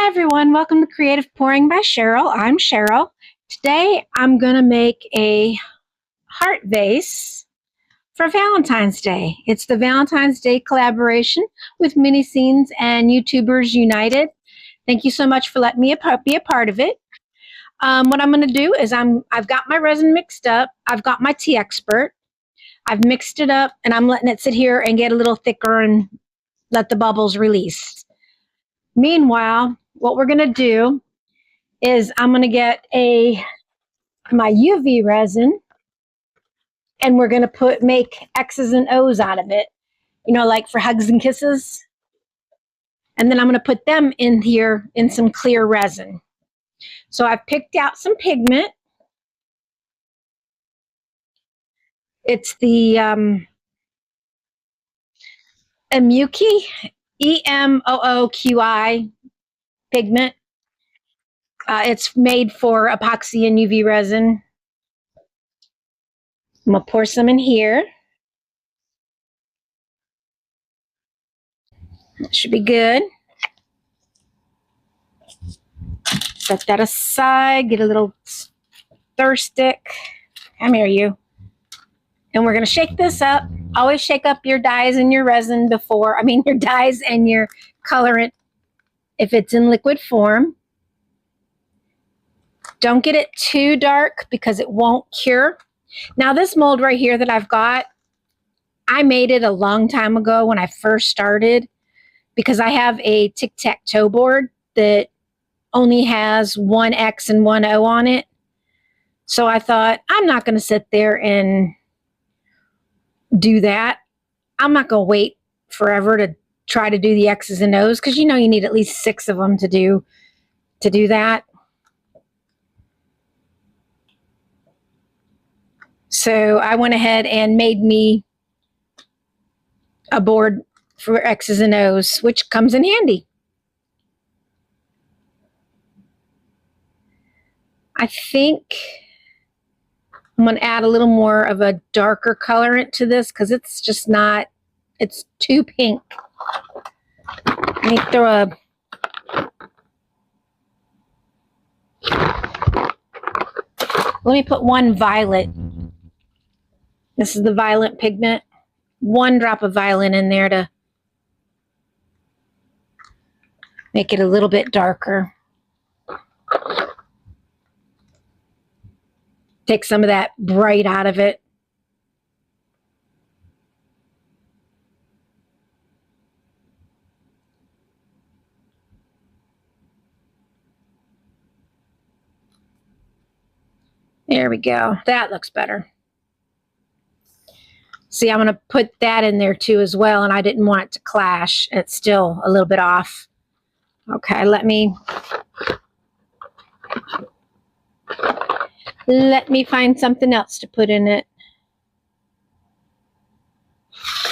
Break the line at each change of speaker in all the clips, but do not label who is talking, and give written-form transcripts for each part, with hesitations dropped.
Hi everyone, welcome to Creative Pouring by Cheryl. I'm Cheryl. Today I'm going to make a heart vase for Valentine's Day. It's the Valentine's Day collaboration with Mini Scenes and YouTubers United. Thank you so much for letting me be a part of it. What I'm going to do is I've got my resin mixed up. I've got my tea expert. I've mixed it up and I'm letting it sit here and get a little thicker and let the bubbles release. Meanwhile, what we're going to do is I'm going to get my UV resin and we're going to make X's and O's out of it, you know, like for hugs and kisses. And then I'm going to put them in here in some clear resin. So I've picked out some pigment. It's the Emooki, EMOOQI pigment. It's made for epoxy and UV resin. I'm going to pour some in here. That should be good. Set that aside. Get a little stir stick. Come here, you. And we're going to shake this up. Always shake up your dyes and your resin before, your dyes and your colorant if it's in liquid form. Don't get it too dark because it won't cure. Now this mold right here that I've got, I made it a long time ago when I first started because I have a tic-tac-toe board that only has one X and one O on it. So I thought, I'm not going to sit there and do that. I'm not going to wait forever to try to do the X's and O's because you know you need at least 6 of them to do that. So I went ahead and made me a board for X's and O's, which comes in handy. I think I'm going to add a little more of a darker colorant to this because it's just not, it's too pink. Let me throw let me put one violet. This is the violet pigment. 1 drop of violet in there to make it a little bit darker. Take some of that bright out of it. There we go. That looks better. See, I'm going to put that in there too as well, and I didn't want it to clash. It's still a little bit off. Okay, let me find something else to put in it.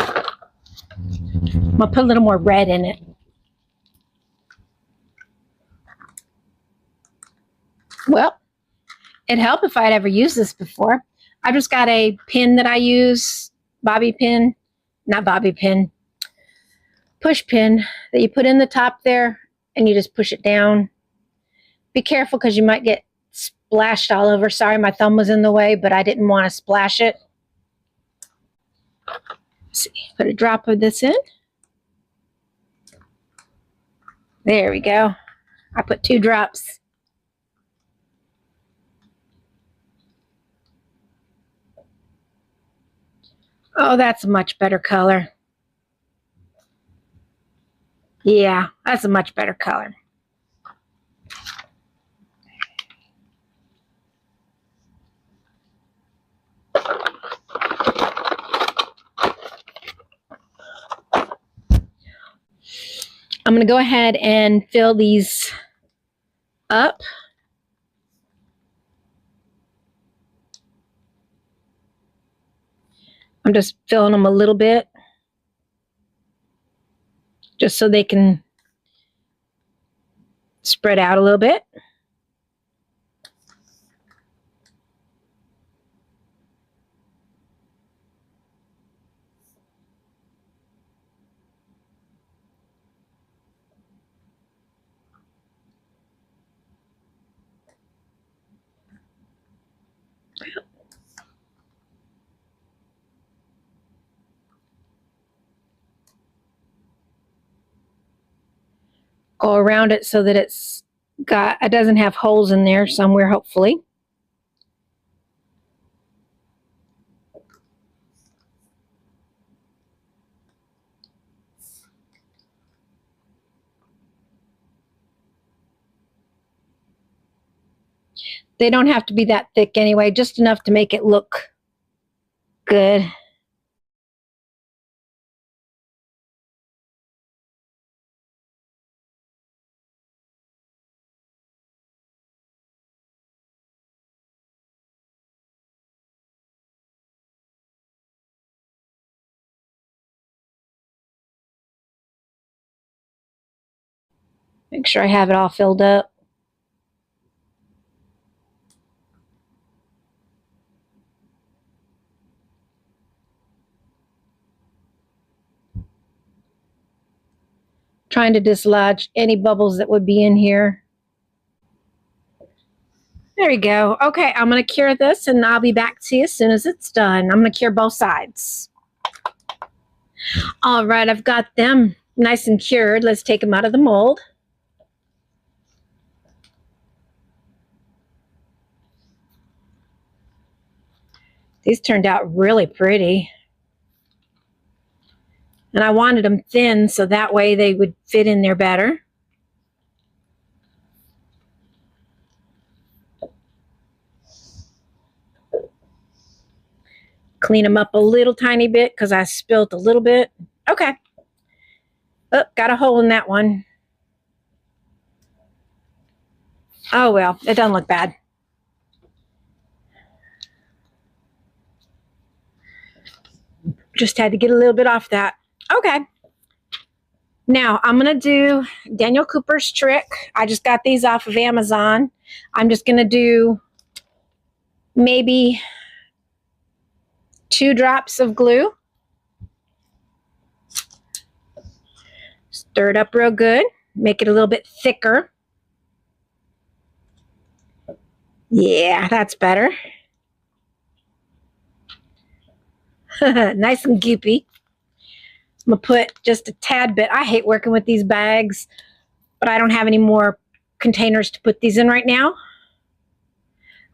I'm going to put a little more red in it. Well, it'd help if I'd ever used this before. I just got a pin that I use, push pin that you put in the top there and you just push it down. Be careful because you might get splashed all over. Sorry, my thumb was in the way, but I didn't want to splash it. Let's see, put a drop of this in. There we go. I put 2 drops. Oh, that's a much better color. Yeah, that's a much better color. I'm going to go ahead and fill these up. I'm just filling them a little bit, just so they can spread out a little bit. go around it so that it doesn't have holes in there somewhere, hopefully. They don't have to be that thick anyway, just enough to make it look good. Make sure I have it all filled up. Trying to dislodge any bubbles that would be in here. There we go. Okay, I'm going to cure this and I'll be back to you as soon as it's done. I'm going to cure both sides. All right, I've got them nice and cured. Let's take them out of the mold. These turned out really pretty. And I wanted them thin so that way they would fit in there better. Clean them up a little tiny bit because I spilled a little bit. Okay. Oh, got a hole in that one. Oh well, it doesn't look bad. Just had to get a little bit off that. Okay. Now I'm going to do Daniel Cooper's trick. I just got these off of Amazon. I'm just going to do maybe 2 drops of glue. Stir it up real good. Make it a little bit thicker. Yeah, that's better. Nice and goopy. I'm going to put just a tad bit. I hate working with these bags, but I don't have any more containers to put these in right now.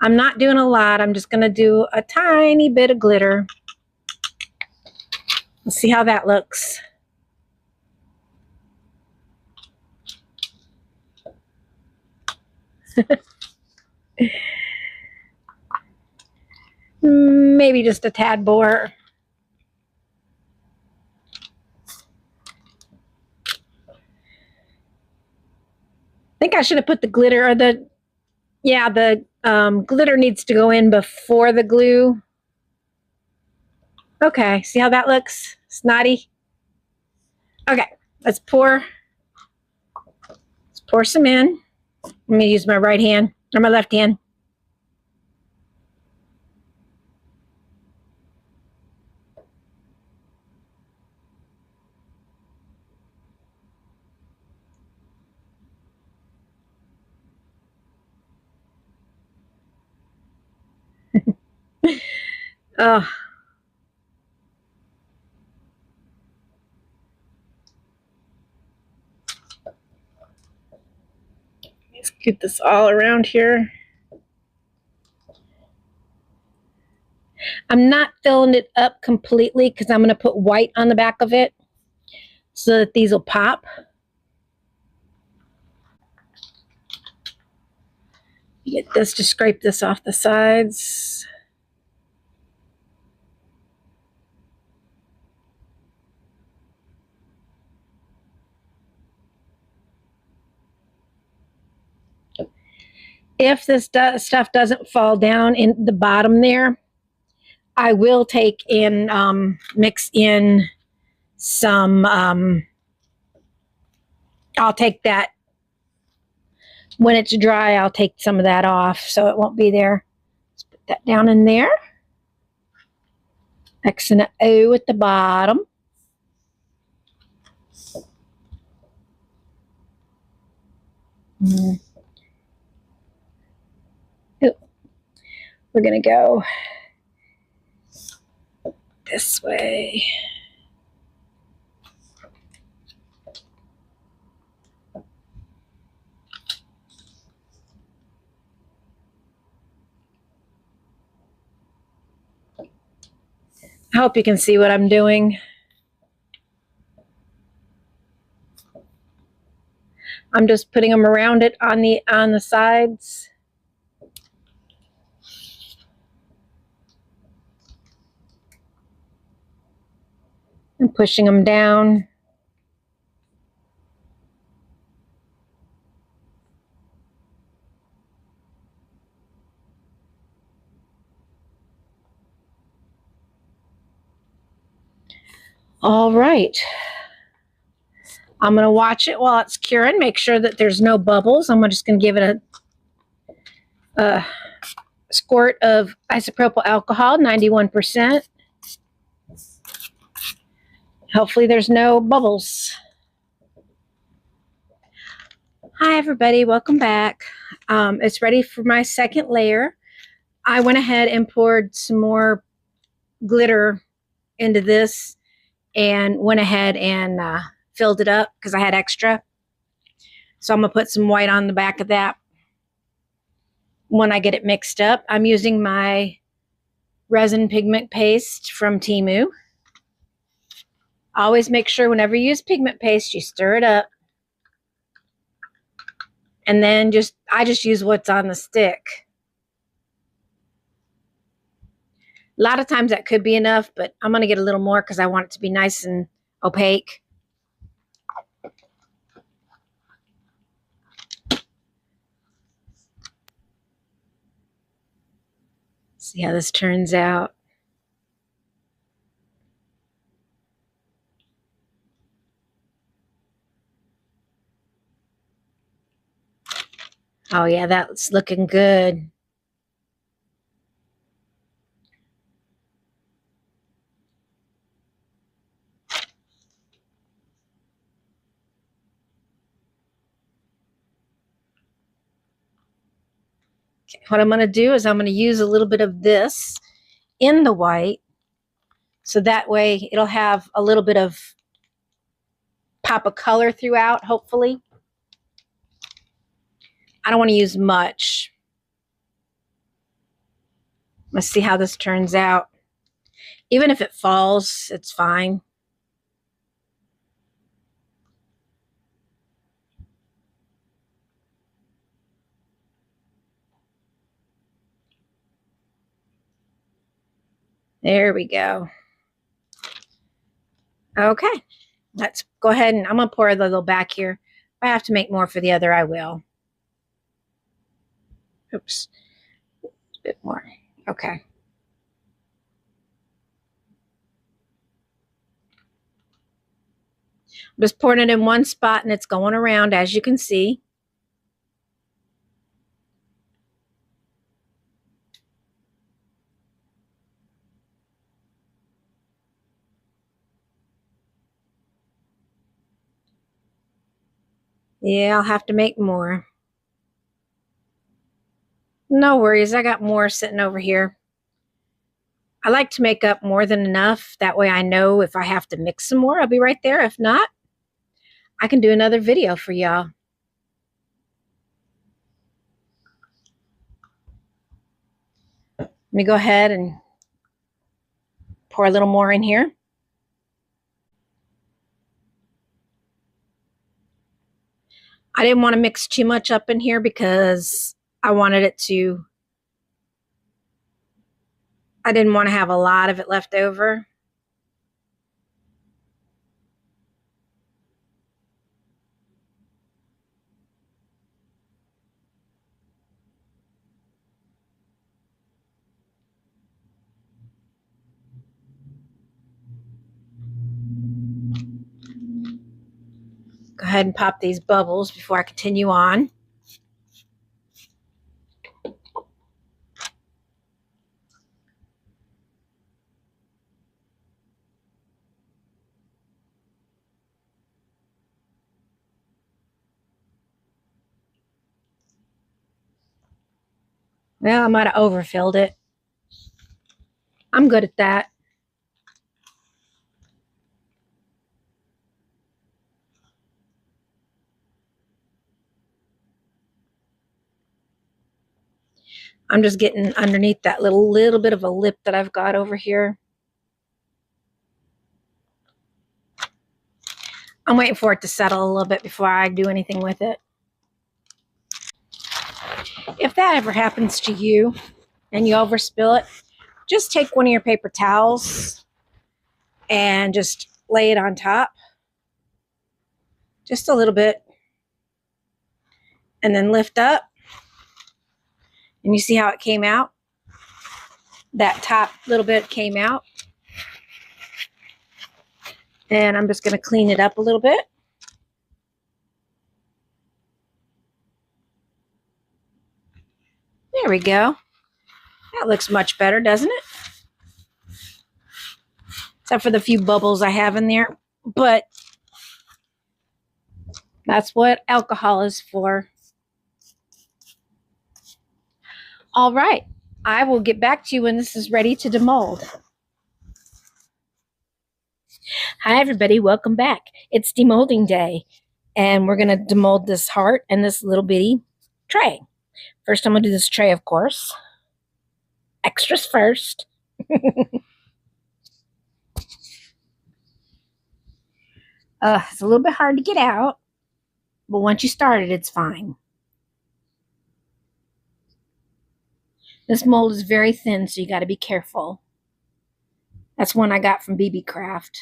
I'm not doing a lot. I'm just going to do a tiny bit of glitter. Let's see how that looks. Maybe just a tad more. I think I should have put the glitter, or the glitter needs to go in before the glue. Okay, see how that looks? Snotty. Okay, let's pour some in. I'm going to use my right hand, or my left hand. Oh. Let's get this all around here. I'm not filling it up completely because I'm going to put white on the back of it so that these will pop. Get this to scrape this off the sides. If this stuff doesn't fall down in the bottom there, I will take in, mix in some, I'll take that, when it's dry, I'll take some of that off so it won't be there. Let's put that down in there. X and an O at the bottom. Ooh. We're going to go this way. I hope you can see what I'm doing. I'm just putting them around it on the sides. And pushing them down. All right. I'm going to watch it while it's curing, make sure that there's no bubbles. I'm just going to give it a squirt of isopropyl alcohol, 91%. Hopefully there's no bubbles. Hi everybody, welcome back. It's ready for my second layer. I went ahead and poured some more glitter into this and went ahead and filled it up because I had extra. So I'm going to put some white on the back of that when I get it mixed up. I'm using my resin pigment paste from Temu. Always make sure whenever you use pigment paste, you stir it up. And then I just use what's on the stick. A lot of times that could be enough, but I'm going to get a little more because I want it to be nice and opaque. See how this turns out. Oh yeah, that's looking good. What I'm going to do is I'm going to use a little bit of this in the white, so that way it'll have a little bit of pop of color throughout, hopefully. I don't want to use much. Let's see how this turns out. Even if it falls, it's fine. There we go. Okay, let's go ahead and I'm going to pour a little back here. If I have to make more for the other, I will. Oops, a bit more. Okay. I'm just pouring it in one spot and it's going around, as you can see. Yeah, I'll have to make more. No worries, I got more sitting over here. I like to make up more than enough. That way I know if I have to mix some more, I'll be right there. If not, I can do another video for y'all. Let me go ahead and pour a little more in here. I didn't want to mix too much up in here because I wanted it to, I didn't want to have a lot of it left over. Go ahead and pop these bubbles before I continue on. Well, I might have overfilled it. I'm good at that. I'm just getting underneath that little bit of a lip that I've got over here. I'm waiting for it to settle a little bit before I do anything with it. If that ever happens to you and you overspill it, just take one of your paper towels and just lay it on top. Just a little bit. And then lift up. And you see how it came out? That top little bit came out. And I'm just going to clean it up a little bit. There we go. That looks much better, doesn't it? Except for the few bubbles I have in there. But that's what alcohol is for. All right. I will get back to you when this is ready to demold. Hi, everybody. Welcome back. It's demolding day. And we're going to demold this heart and this little bitty tray. First, I'm going to do this tray, of course. Extras first. It's a little bit hard to get out, but once you start it, it's fine. This mold is very thin, so you got to be careful. That's one I got from BeebeeCraft.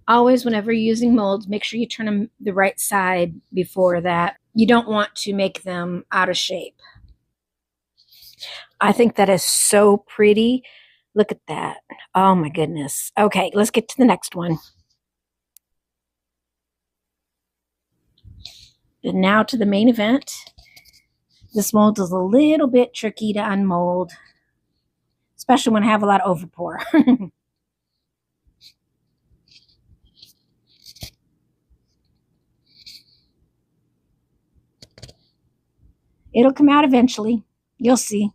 Always, whenever you're using molds, make sure you turn them the right side before that. You don't want to make them out of shape. I think that is so pretty. Look at that. Oh my goodness. Okay, let's get to the next one. And now to the main event. This mold is a little bit tricky to unmold, especially when I have a lot of overpour. It'll come out eventually. You'll see.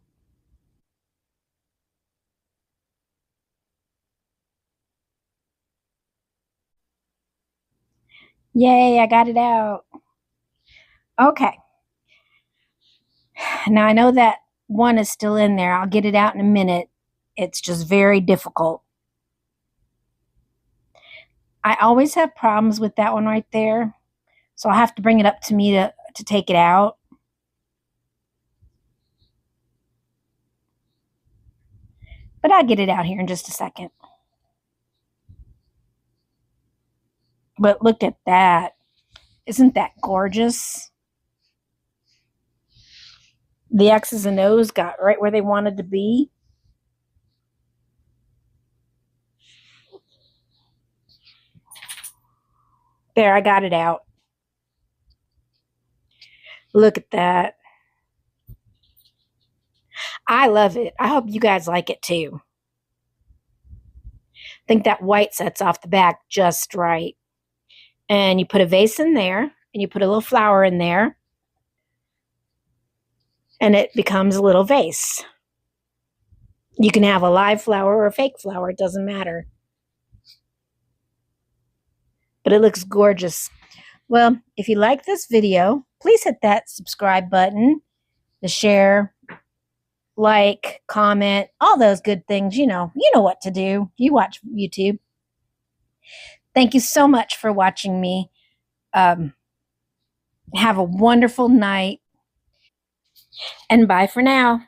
Yay, I got it out. Okay. Now I know that one is still in there. I'll get it out in a minute. It's just very difficult. I always have problems with that one right there. So I'll have to bring it up to me to take it out. But I'll get it out here in just a second. But look at that. Isn't that gorgeous? The X's and O's got right where they wanted to be. There, I got it out. Look at that. I love it. I hope you guys like it too. I think that white sets off the back just right. And you put a vase in there, and you put a little flower in there, and it becomes a little vase. You can have a live flower or a fake flower, it doesn't matter. But it looks gorgeous. Well, if you like this video, please hit that subscribe button, the share, like, comment, all those good things. You know what to do. You watch YouTube. Thank you so much for watching me. Have a wonderful night, and bye for now.